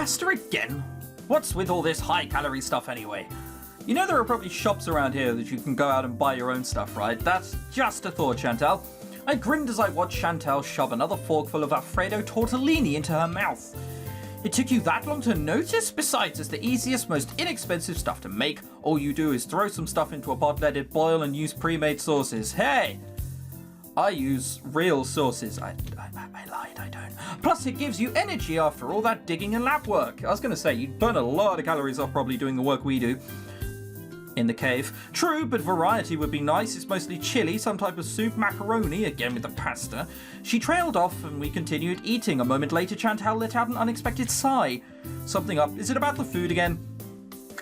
Pasta again? What's with all this high-calorie stuff anyway? You know there are probably shops around here that you can go out and buy your own stuff, right? That's just a thought, Chantal. I grinned as I watched Chantal shove another forkful of Alfredo tortellini into her mouth. It took you that long to notice? Besides, it's the easiest, most inexpensive stuff to make. All you do is throw some stuff into a pot, let it boil, and use pre-made sauces. Hey! I use real sauces. I lied, I don't. Plus, it gives you energy after all that digging and lab work. I was going to say, you'd burn a lot of calories off probably doing the work we do in the cave. True, but variety would be nice. It's mostly chili, some type of soup, macaroni, again with the pasta. She trailed off and we continued eating. A moment later, Chantal let out an unexpected sigh. Something up. Is it about the food again?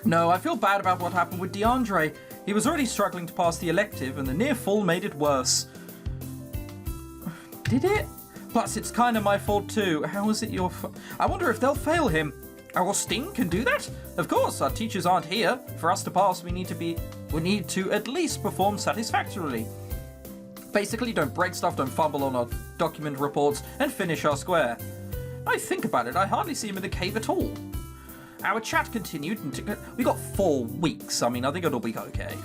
No, I feel bad about what happened with DeAndre. He was already struggling to pass the elective and the near fall made it worse. Did it? Plus, it's kind of my fault too. How is it your fault? I wonder if they'll fail him. Our Sting can do that? Of course, our teachers aren't here. For us to pass, we need to at least perform satisfactorily. Basically, don't break stuff, don't fumble on our document reports, and finish our square. I think about it, I hardly see him in the cave at all. Our chat continued until... We got 4 weeks. I mean, I think it'll be okay.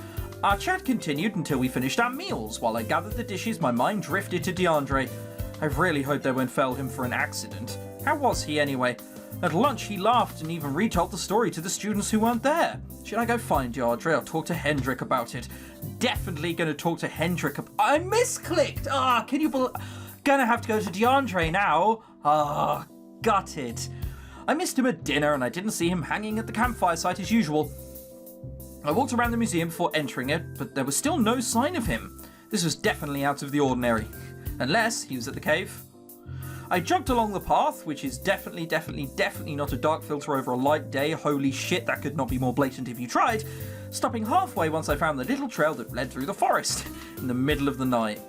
Our chat continued until we finished our meals. While I gathered the dishes, my mind drifted to DeAndre. I really hope they won't fail him for an accident. How was he anyway? At lunch, he laughed and even retold the story to the students who weren't there. Should I go find DeAndre or talk to Hendrik about it? Definitely going to talk to Hendrik. I misclicked! Can you believe... Gonna have to go to DeAndre now. Gutted. I missed him at dinner and I didn't see him hanging at the campfire site as usual. I walked around the museum before entering it, but there was still no sign of him. This was definitely out of the ordinary. Unless he was at the cave. I jogged along the path, which is definitely not a dark filter over a light day. Holy shit, that could not be more blatant if you tried. Stopping halfway once I found the little trail that led through the forest. In the middle of the night.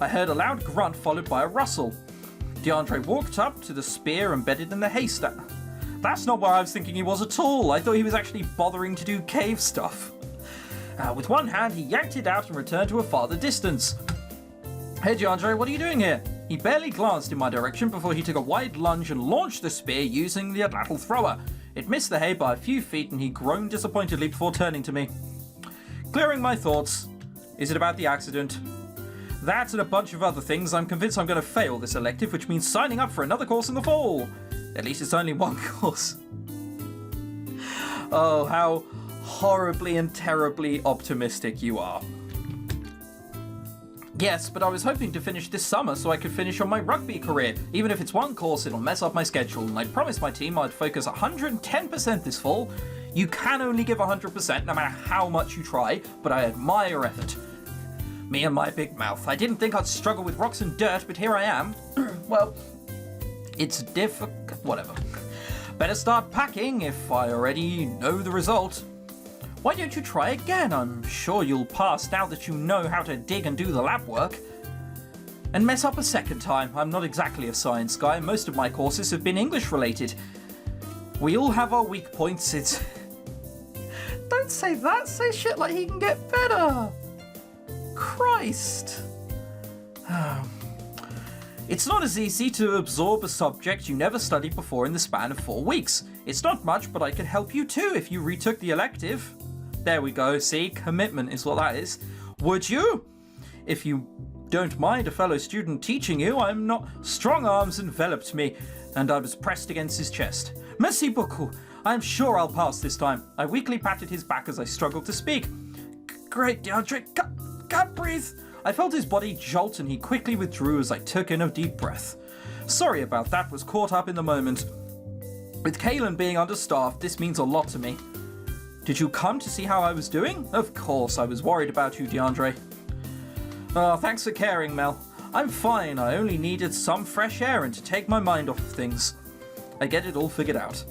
I heard a loud grunt followed by a rustle. DeAndre walked up to the spear embedded in the haystack. That's not where I was thinking he was at all. I thought he was actually bothering to do cave stuff. With one hand, he yanked it out and returned to a farther distance. Hey DeAndre, what are you doing here? He barely glanced in my direction before he took a wide lunge and launched the spear using the lateral thrower. It missed the hay by a few feet and he groaned disappointedly before turning to me. Clearing my thoughts. Is it about the accident? That and a bunch of other things. I'm convinced I'm going to fail this elective, which means signing up for another course in the fall. At least it's only one course. Oh, how horribly and terribly optimistic you are. Yes, but I was hoping to finish this summer so I could finish on my rugby career. Even if it's one course, it'll mess up my schedule, and I promised my team I'd focus 110% this fall. You can only give 100% no matter how much you try, but I admire your effort. Me and my big mouth. I didn't think I'd struggle with rocks and dirt, but here I am. Well, it's difficult. Whatever. Better start packing if I already know the result. Why don't you try again? I'm sure you'll pass now that you know how to dig and do the lab work. And mess up a second time. I'm not exactly a science guy. Most of my courses have been English related. We all have our weak points. It's... Don't say that. Say shit like he can get better. Christ. It's not as easy to absorb a subject you never studied before in the span of 4 weeks. It's not much, but I could help you too if you retook the elective. There we go, see? Commitment is what that is. Would you? If you don't mind a fellow student teaching you, I'm not... Strong arms enveloped me, and I was pressed against his chest. Merci beaucoup. I'm sure I'll pass this time. I weakly patted his back as I struggled to speak. Great, DeAndre. Can't breathe. I felt his body jolt and he quickly withdrew as I took in a deep breath. Sorry about that, was caught up in the moment. With Kalen being understaffed, this means a lot to me. Did you come to see how I was doing? Of course, I was worried about you, DeAndre. Oh, thanks for caring, Mel. I'm fine, I only needed some fresh air and to take my mind off of things. I get it all figured out.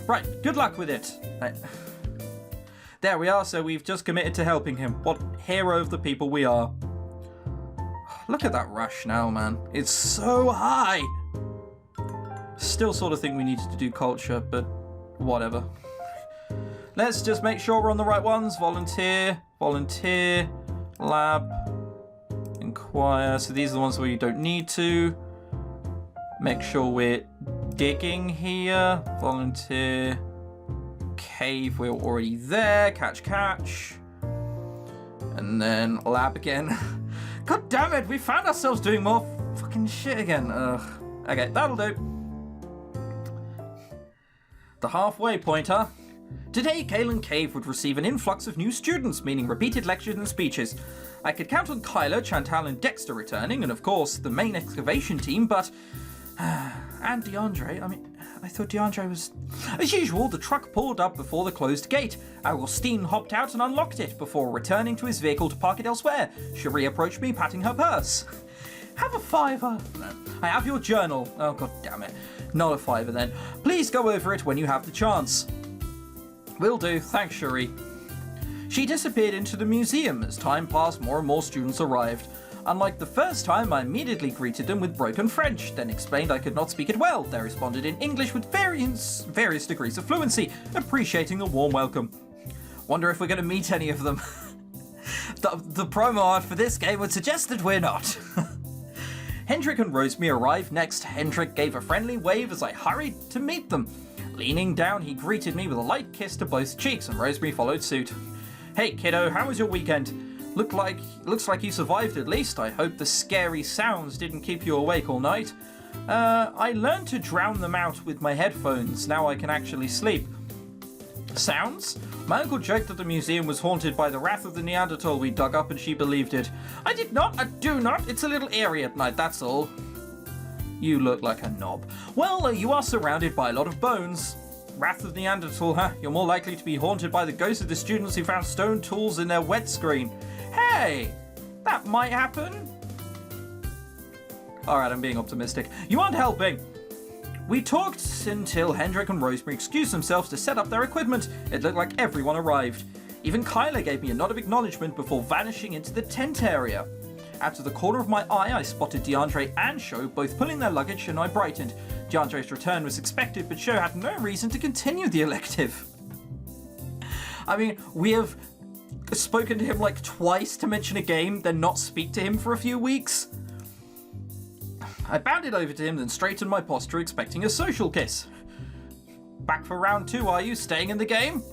Right, good luck with it. There we are, so we've just committed to helping him. What hero of the people we are. Look at that rush now, man. It's so high. Still sort of think we needed to do culture, but whatever. Let's just make sure we're on the right ones. Volunteer, volunteer, lab, inquire. So these are the ones where you don't need to. Make sure we're digging here. Volunteer. Cave, we're already there. Catch. And then lab again. God damn it, we found ourselves doing more fucking shit again. Ugh. Okay, that'll do. The halfway point, huh? Today, Kalen Cave would receive an influx of new students, meaning repeated lectures and speeches. I could count on Kyla, Chantal, and Dexter returning, and of course, the main excavation team, but... and DeAndre, I thought DeAndre was... As usual, the truck pulled up before the closed gate. Augustine hopped out and unlocked it before returning to his vehicle to park it elsewhere. Cherie approached me, patting her purse. Have a $5. I have your journal. Oh, god damn it. Not a $5 then. Please go over it when you have the chance. Will do. Thanks, Cherie. She disappeared into the museum. As time passed, more and more students arrived. Unlike the first time, I immediately greeted them with broken French, then explained I could not speak it well. They responded in English with various degrees of fluency, appreciating the warm welcome. Wonder if we're going to meet any of them. The promo art for this game would suggest that we're not. Hendrik and Rosemary arrived next. Hendrik gave a friendly wave as I hurried to meet them. Leaning down, he greeted me with a light kiss to both cheeks, and Rosemary followed suit. Hey kiddo, how was your weekend? Looks like you survived at least. I hope the scary sounds didn't keep you awake all night. I learned to drown them out with my headphones. Now I can actually sleep. Sounds? My uncle joked that the museum was haunted by the wrath of the Neanderthal we dug up, and she believed it. I did not. I do not. It's a little eerie at night, that's all. You look like a knob. Well, you are surrounded by a lot of bones. Wrath of Neanderthal, huh? You're more likely to be haunted by the ghosts of the students who found stone tools in their wet screen. Hey, that might happen. Alright, I'm being optimistic. You aren't helping. We talked until Hendrik and Rosemary excused themselves to set up their equipment. It looked like everyone arrived. Even Kyla gave me a nod of acknowledgement before vanishing into the tent area. Out of the corner of my eye, I spotted DeAndre and Sho both pulling their luggage, and I brightened. DeAndre's return was expected, but Sho had no reason to continue the elective. I mean, we have spoken to him like twice to mention a game, then not speak to him for a few weeks. I bounded over to him, then straightened my posture, expecting a social kiss. Back for round 2, are you? Staying in the game?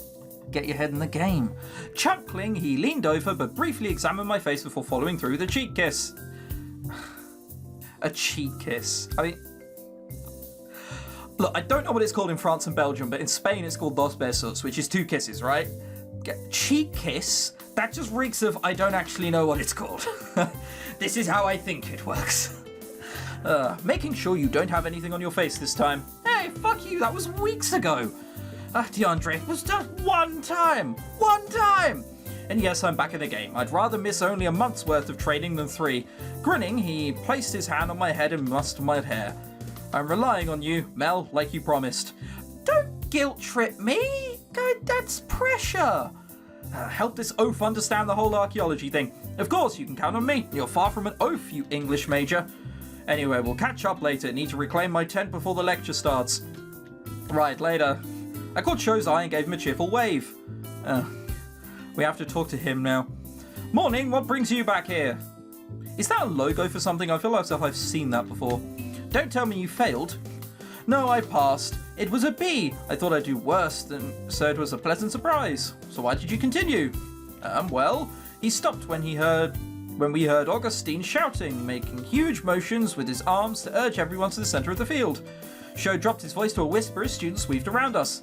Get your head in the game. Chuckling, he leaned over but briefly examined my face before following through with a cheek kiss. A cheek kiss. I mean, look, I don't know what it's called in France and Belgium, but in Spain it's called dos besos, which is 2 kisses, right? Cheek kiss? That just reeks of I don't actually know what it's called. This is how I think it works. Making sure you don't have anything on your face this time. Hey, fuck you, that was weeks ago. DeAndre, it was just one time. One time! And yes, I'm back in the game. I'd rather miss only a month's worth of training than 3. Grinning, he placed his hand on my head and mussed my hair. I'm relying on you, Mel, like you promised. Don't guilt trip me. God, that's pressure. Help this oaf understand the whole archaeology thing. Of course, you can count on me. You're far from an oaf, you English major. Anyway, we'll catch up later. Need to reclaim my tent before the lecture starts. Right, later. I caught Sho's eye and gave him a cheerful wave. We have to talk to him now. Morning, what brings you back here? Is that a logo for something? I feel like I've seen that before. Don't tell me you failed. No, I passed. It was a B. I thought I'd do worse, so it was a pleasant surprise. So why did you continue? Well, he stopped when we heard Augustine shouting, making huge motions with his arms to urge everyone to the center of the field. Sho dropped his voice to a whisper as students weaved around us.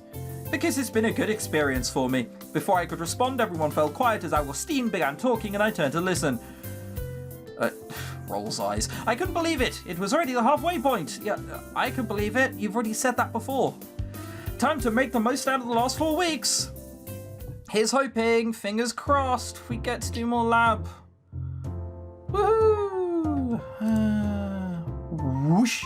Because it's been a good experience for me. Before I could respond, everyone fell quiet as Augustine began talking and I turned to listen. Rolls eyes. I couldn't believe it. It was already the halfway point. Yeah, I can believe it. You've already said that before. Time to make the most out of the last 4 weeks. Here's hoping, fingers crossed, we get to do more lab. Woohoo! Whoosh.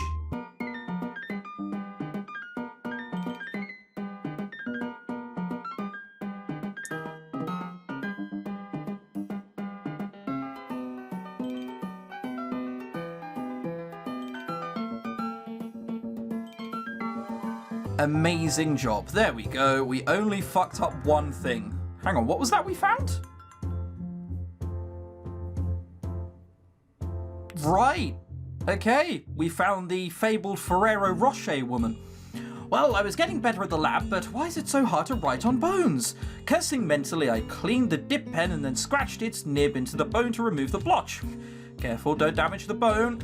Amazing job. There we go. We only fucked up one thing. Hang on, what was that we found? Right. Okay, we found the fabled Ferrero Rocher woman. Well, I was getting better at the lab, but why is it so hard to write on bones? Cursing mentally, I cleaned the dip pen and then scratched its nib into the bone to remove the blotch. Careful, don't damage the bone.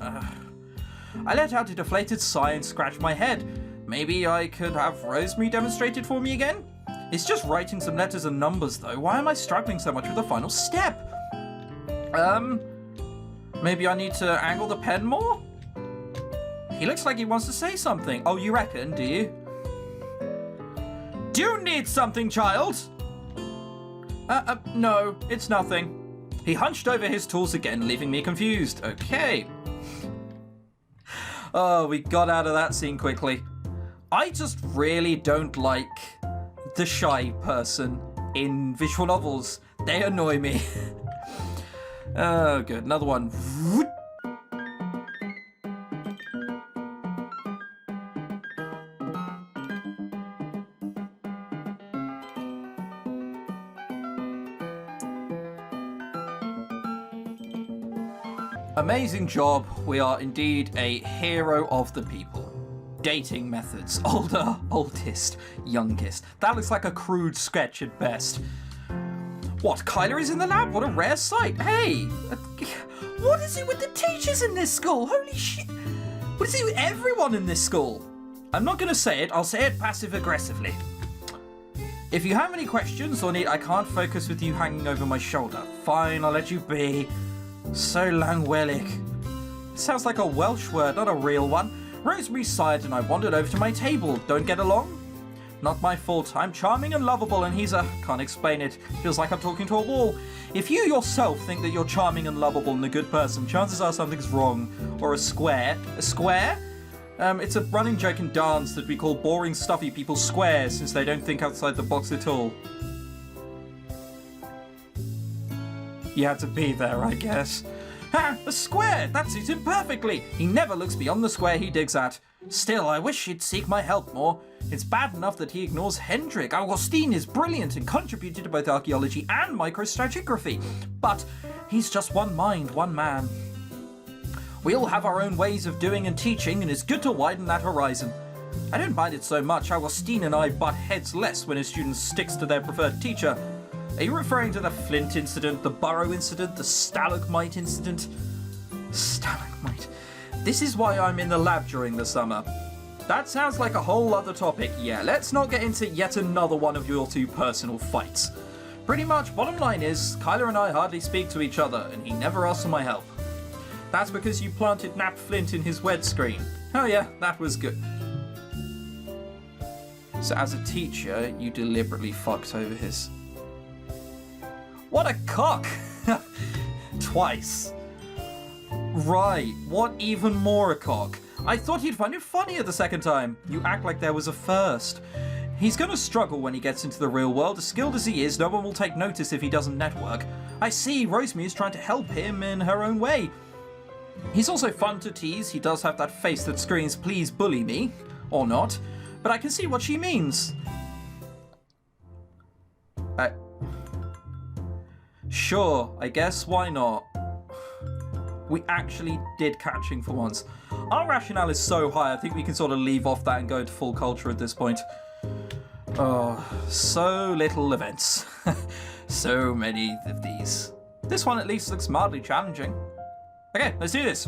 I let out a deflated sigh and scratched my head. Maybe I could have Rosemary demonstrate it for me again? It's just writing some letters and numbers, though. Why am I struggling so much with the final step? Maybe I need to angle the pen more? He looks like he wants to say something. Oh, you reckon, do you? Do you need something, child? No, it's nothing. He hunched over his tools again, leaving me confused. Okay. Oh, we got out of that scene quickly. I just really don't like the shy person in visual novels. They annoy me. Oh, good. Another one. Amazing job. We are indeed a hero of the people. Dating methods. Older, oldest, youngest. That looks like a crude sketch at best. What, Kyler is in the lab? What a rare sight. Hey! What is it with the teachers in this school? Holy shit! What is it with everyone in this school? I'm not gonna say it. I'll say it passive-aggressively. If you have any questions or need, I can't focus with you hanging over my shoulder. Fine, I'll let you be. So langweilig. Sounds like a Welsh word, not a real one. Rosemary sighed and I wandered over to my table. Don't get along? Not my fault. I'm charming and lovable and he's can't explain it. Feels like I'm talking to a wall. If you yourself think that you're charming and lovable and a good person, chances are something's wrong. Or a square. A square? It's a running joke in dance that we call boring, stuffy people squares since they don't think outside the box at all. You had to be there, I guess. Ha! A square! That suits him perfectly! He never looks beyond the square he digs at. Still, I wish he'd seek my help more. It's bad enough that he ignores Hendrik. Augustine is brilliant and contributed to both archaeology and microstratigraphy. But he's just one mind, one man. We all have our own ways of doing and teaching, and it's good to widen that horizon. I don't mind it so much. Augustine and I butt heads less when a student sticks to their preferred teacher. Are you referring to the Flint incident, the Burrow incident, the stalagmite incident? Stalagmite. This is why I'm in the lab during the summer. That sounds like a whole other topic. Yeah, let's not get into yet another one of your two personal fights. Pretty much, bottom line is, Kyler and I hardly speak to each other, and he never asks for my help. That's because you planted Nap Flint in his wed screen. Oh yeah, that was good. So as a teacher, you deliberately fucked over his... What a cock! Twice. Right, what even more a cock? I thought he'd find it funnier the second time. You act like there was a first. He's gonna struggle when he gets into the real world. As skilled as he is, no one will take notice if he doesn't network. I see, Rosemary is trying to help him in her own way. He's also fun to tease. He does have that face that screams, please bully me. Or not. But I can see what she means. Sure, I guess why not? We actually did catching for once. Our rationale is so high, I think we can sort of leave off that and go into full culture at this point. Oh, so little events. So many of these. This one at least looks mildly challenging. Okay, let's do this.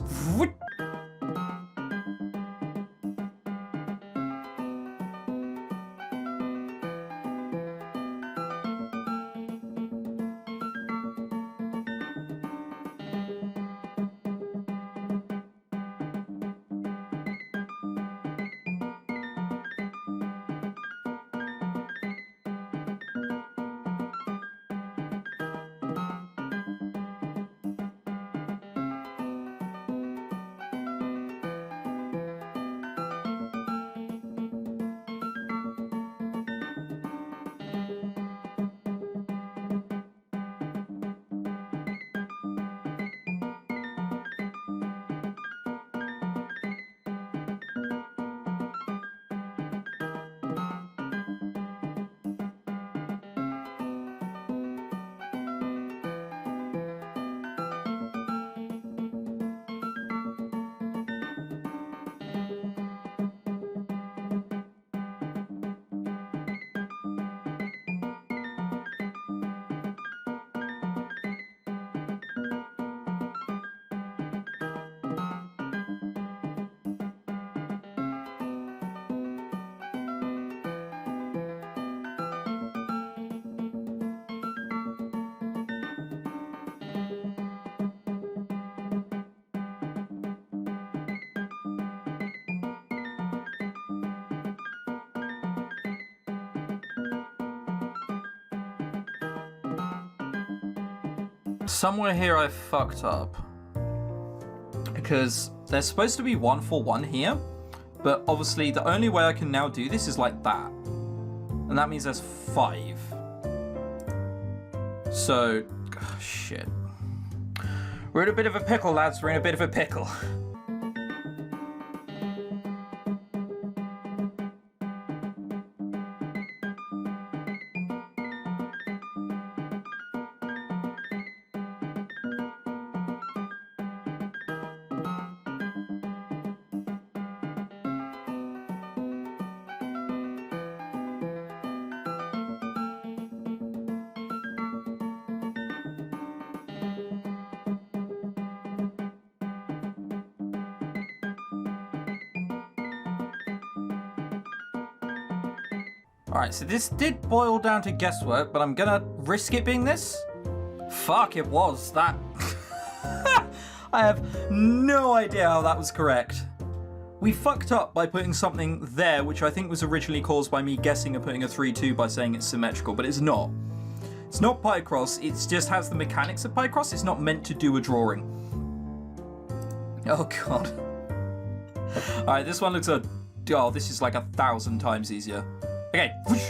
Somewhere here I fucked up. Because there's supposed to be 1 for 1 here, but obviously the only way I can now do this is like that. And that means there's 5. So, shit. We're in a bit of a pickle, lads. We're in a bit of a pickle. Alright, so this did boil down to guesswork, but I'm gonna risk it being this? Fuck, it was. That... I have no idea how that was correct. We fucked up by putting something there, which I think was originally caused by me guessing and putting a 3-2 by saying it's symmetrical, but it's not. It's not Picross, it just has the mechanics of Picross, it's not meant to do a drawing. Oh god. Alright, this one looks oh, this is like 1,000 times easier. Okay. Whoosh.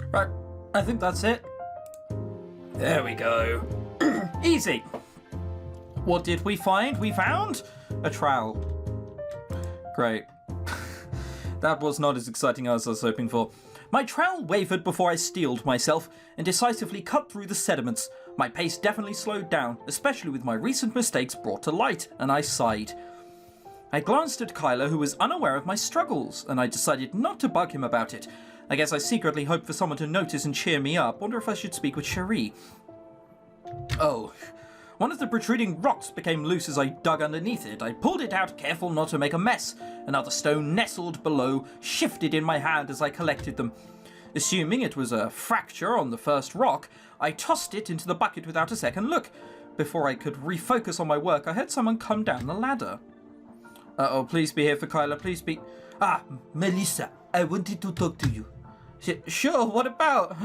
Right, I think that's it. There we go. Easy. What did we find? We found a trowel. Great. That was not as exciting as I was hoping for. My trowel wavered before I steeled myself and decisively cut through the sediments. My pace definitely slowed down, especially with my recent mistakes brought to light, and I sighed. I glanced at Kyler, who was unaware of my struggles, and I decided not to bug him about it. I guess I secretly hoped for someone to notice and cheer me up. Wonder if I should speak with Cherie. Oh. One of the protruding rocks became loose as I dug underneath it. I pulled it out, careful not to make a mess. Another stone nestled below, shifted in my hand as I collected them. Assuming it was a fracture on the first rock, I tossed it into the bucket without a second look. Before I could refocus on my work, I heard someone come down the ladder. Uh-oh, please be here for Kyler, please be... Ah, Melissa, I wanted to talk to you. Sure, what about?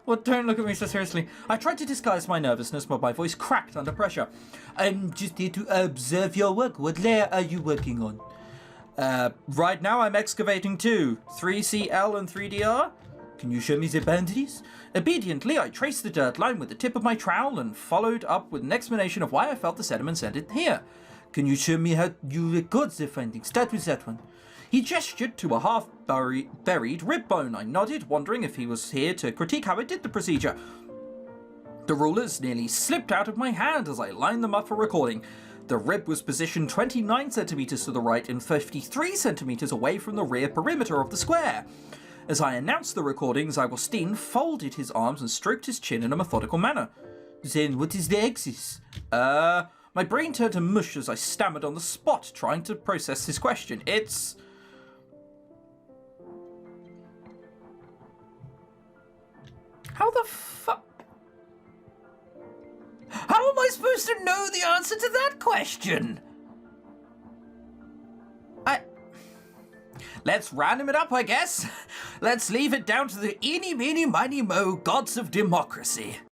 Well, don't look at me so seriously. I tried to disguise my nervousness, but my voice cracked under pressure. I'm just here to observe your work. What layer are you working on? Right now I'm excavating 2. 3CL and 3DR. Can you show me the boundaries? Obediently, I traced the dirt line with the tip of my trowel and followed up with an explanation of why I felt the sediments ended here. Can you show me how you record the findings? Start with that one. He gestured to a half-buried rib bone. I nodded, wondering if he was here to critique how I did the procedure. The rulers nearly slipped out of my hand as I lined them up for recording. The rib was positioned 29 centimeters to the right and 53 centimeters away from the rear perimeter of the square. As I announced the recordings, Agustin folded his arms and stroked his chin in a methodical manner. Then what is the axis? My brain turned to mush as I stammered on the spot, trying to process his question. It's... How the fuck? How am I supposed to know the answer to that question? Let's random it up, I guess. Let's leave it down to the eeny, meeny, miny, mo gods of democracy.